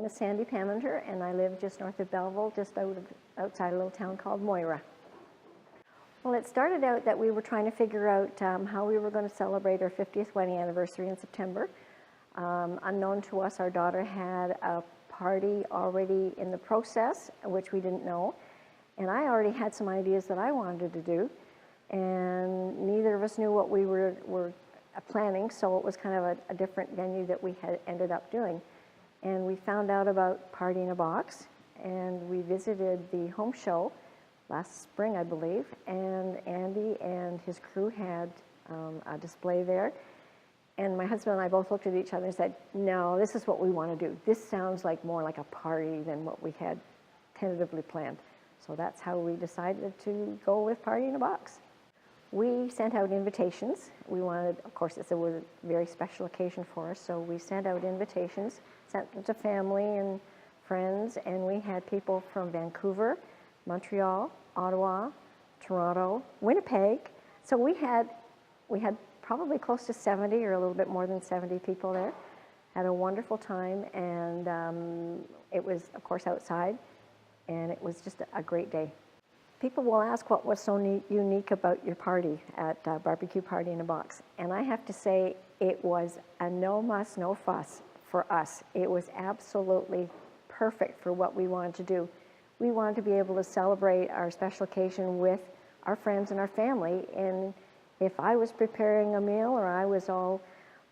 is Sandy Pamenter, and I live just north of Belleville, just outside a little town called Moira. Well, it started out that we were trying to figure out how we were going to celebrate our 50th wedding anniversary in September. Unknown to us, our daughter had a party already in the process, which we didn't know. And I already had some ideas that I wanted to do. And neither of us knew what we were planning, so it was kind of a different venue that we had ended up doing. And we found out about Party in a Box, and we visited the home show last spring, I believe, and Andy and his crew had a display there. And my husband and I both looked at each other and said, no, this is what we want to do. This sounds like more like a party than what we had tentatively planned. So that's how we decided to go with Party in a Box. We sent out invitations. We wanted, of course, it was a very special occasion for us, so we sent out invitations, sent them to family and friends, and we had people from Vancouver, Montreal, Ottawa, Toronto, Winnipeg. So we had probably close to 70 or a little bit more than 70 people there. Had a wonderful time, and it was, of course, outside, and it was just a great day. People will ask what was so unique about your party at BBQ Party in a Box, and I have to say it was a no muss, no fuss for us. It was absolutely perfect for what we wanted to do. We wanted to be able to celebrate our special occasion with our friends and our family, and if I was preparing a meal or I was all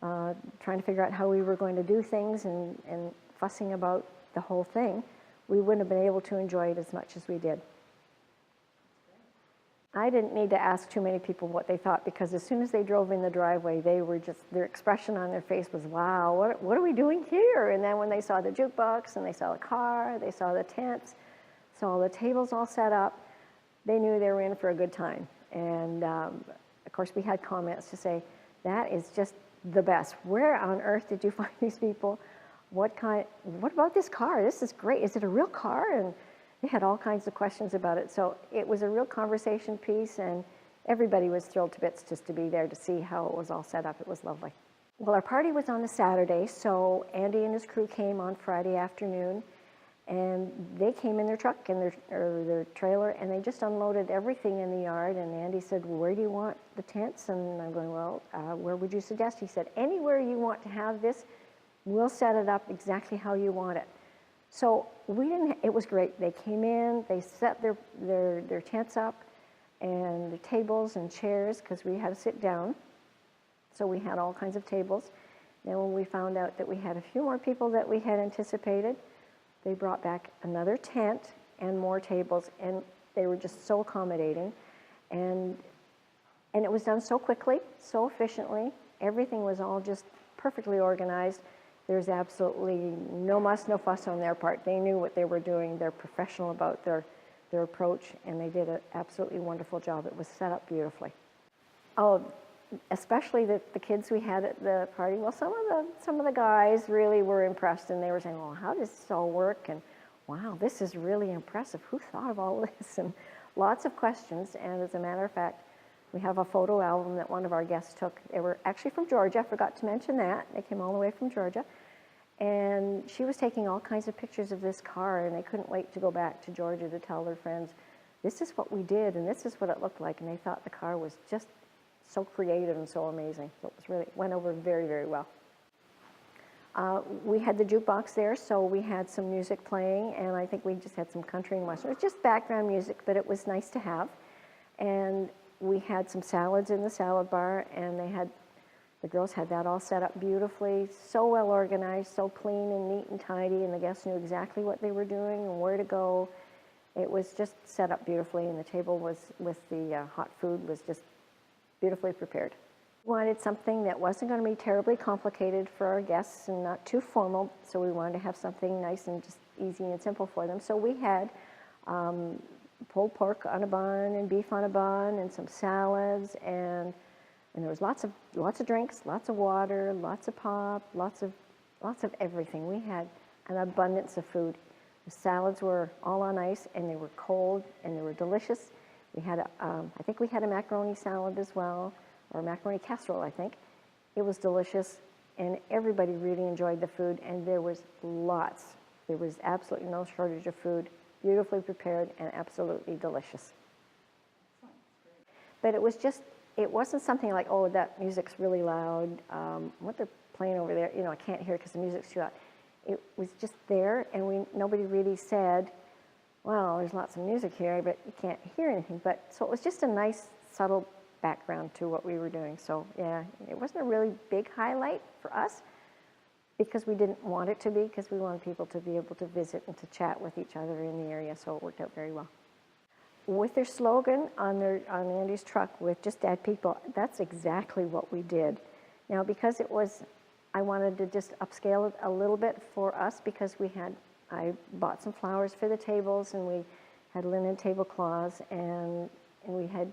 trying to figure out how we were going to do things and fussing about the whole thing, we wouldn't have been able to enjoy it as much as we did. I didn't need to ask too many people what they thought, because as soon as they drove in the driveway, their expression on their face was, wow, what are we doing here? And then when they saw the jukebox and they saw the car, they saw the tents, saw the tables all set up, they knew they were in for a good time. And of course, we had comments to say, that is just the best. Where on earth did you find these people? What about this car? This is great. Is it a real car? And they had all kinds of questions about it. So it was a real conversation piece, and everybody was thrilled to bits just to be there to see how it was all set up. It was lovely. Well, our party was on a Saturday, so Andy and his crew came on Friday afternoon, and they came in their truck and their trailer, and they just unloaded everything in the yard. And Andy said, well, where do you want the tents? And I'm going, well, where would you suggest? He said, anywhere you want to have this, we'll set it up exactly how you want it. So it was great. They came in, they set their tents up and the tables and chairs, because we had to sit down. So we had all kinds of tables. Then when we found out that we had a few more people that we had anticipated, they brought back another tent and more tables, and they were just so accommodating. And it was done so quickly, so efficiently. Everything was all just perfectly organized. There's absolutely no muss, no fuss on their part. They knew what they were doing. They're professional about their approach, and they did an absolutely wonderful job. It was set up beautifully. Oh, especially the kids we had at the party. Well, some of the guys really were impressed, and they were saying, well, how does this all work? And wow, this is really impressive. Who thought of all this? And lots of questions. And as a matter of fact, we have a photo album that one of our guests took. They were actually from Georgia. I forgot to mention that. They came all the way from Georgia. And she was taking all kinds of pictures of this car, and they couldn't wait to go back to Georgia to tell their friends, this is what we did, and this is what it looked like. And they thought the car was just so creative and so amazing. So it went over very, very well. We had the jukebox there, so we had some music playing, and I think we just had some country and western. It was just background music, but it was nice to have. And we had some salads in the salad bar, and the girls had that all set up beautifully, so well organized, so clean and neat and tidy, and the guests knew exactly what they were doing and where to go. It was just set up beautifully, and the table was with the hot food was just beautifully prepared. We wanted something that wasn't going to be terribly complicated for our guests and not too formal, so we wanted to have something nice and just easy and simple for them. So we had pulled pork on a bun and beef on a bun and some salads, and there was lots of drinks, lots of water, lots of pop, lots of everything. We had an abundance of food. The salads were all on ice, and they were cold, and they were delicious. We had I think we had a macaroni salad as well, or a macaroni casserole, I think. It was delicious, and everybody really enjoyed the food, and there was lots There was absolutely no shortage of food, beautifully prepared and absolutely delicious. But it was just, it wasn't something like, oh, that music's really loud. What they're playing over there, I can't hear it because the music's too loud. It was just there, and nobody really said, well, there's lots of music here, but you can't hear anything. So it was just a nice, subtle background to what we were doing. So yeah, it wasn't a really big highlight for us because we didn't want it to be, because we wanted people to be able to visit and to chat with each other in the area, so it worked out very well. With their slogan on Andy's truck with just add people, that's exactly what we did. Now, because I wanted to just upscale it a little bit for us, because I bought some flowers for the tables, and we had linen tablecloths, and we had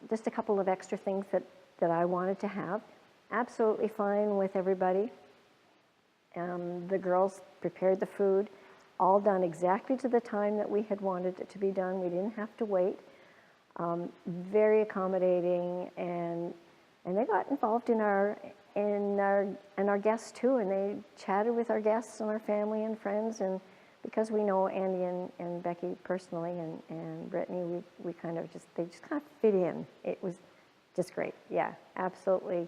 just a couple of extra things that I wanted to have. Absolutely fine with everybody. The girls prepared the food, all done exactly to the time that we had wanted it to be done. We didn't have to wait. Very accommodating, and they got involved in our guests too, and they chatted with our guests and our family and friends, and because we know Andy and Becky personally and Brittany, they just kind of fit in. It was just great. Yeah, absolutely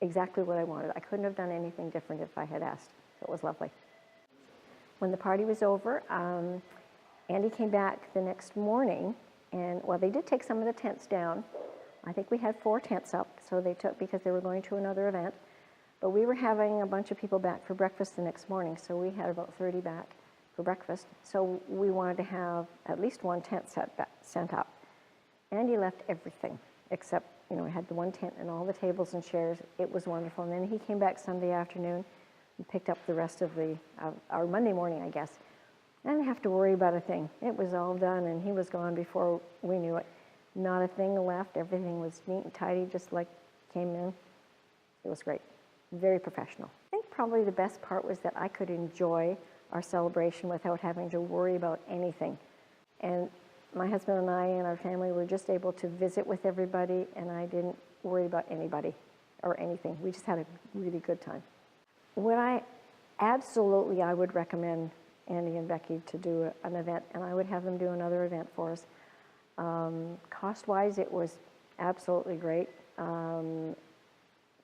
exactly what I wanted. I couldn't have done anything different if I had asked. It was lovely. When the party was over, Andy came back the next morning, and they did take some of the tents down. I think we had 4 tents up, so they took, because they were going to another event. But we were having a bunch of people back for breakfast the next morning, so we had about 30 back for breakfast. So we wanted to have at least 1 tent sent up. Andy left everything, except, we had the 1 tent and all the tables and chairs. It was wonderful. And then he came back Sunday afternoon and picked up the rest of our Monday morning, I guess. I didn't have to worry about a thing. It was all done, and he was gone before we knew it. Not a thing left. Everything was neat and tidy, just like came in. It was great. Very professional. I think probably the best part was that I could enjoy our celebration without having to worry about anything. And my husband and I and our family were just able to visit with everybody, and I didn't worry about anybody or anything. We just had a really good time. I would recommend Andy and Becky to do an event, and I would have them do another event for us. Cost-wise, it was absolutely great.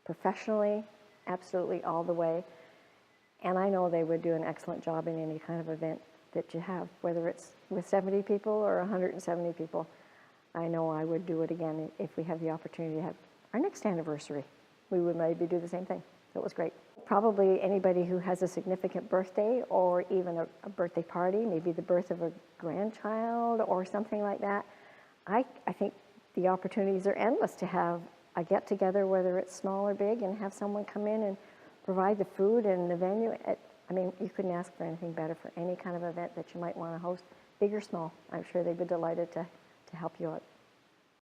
Professionally, absolutely all the way. And I know they would do an excellent job in any kind of event that you have, whether it's with 70 people or 170 people. I know I would do it again if we have the opportunity to have our next anniversary. We would maybe do the same thing. It was great. Probably anybody who has a significant birthday, or even a birthday party, maybe the birth of a grandchild or something like that. I think the opportunities are endless to have a get-together, whether it's small or big, and have someone come in and provide the food and the venue. You couldn't ask for anything better for any kind of event that you might want to host, big or small. I'm sure they'd be delighted to help you out.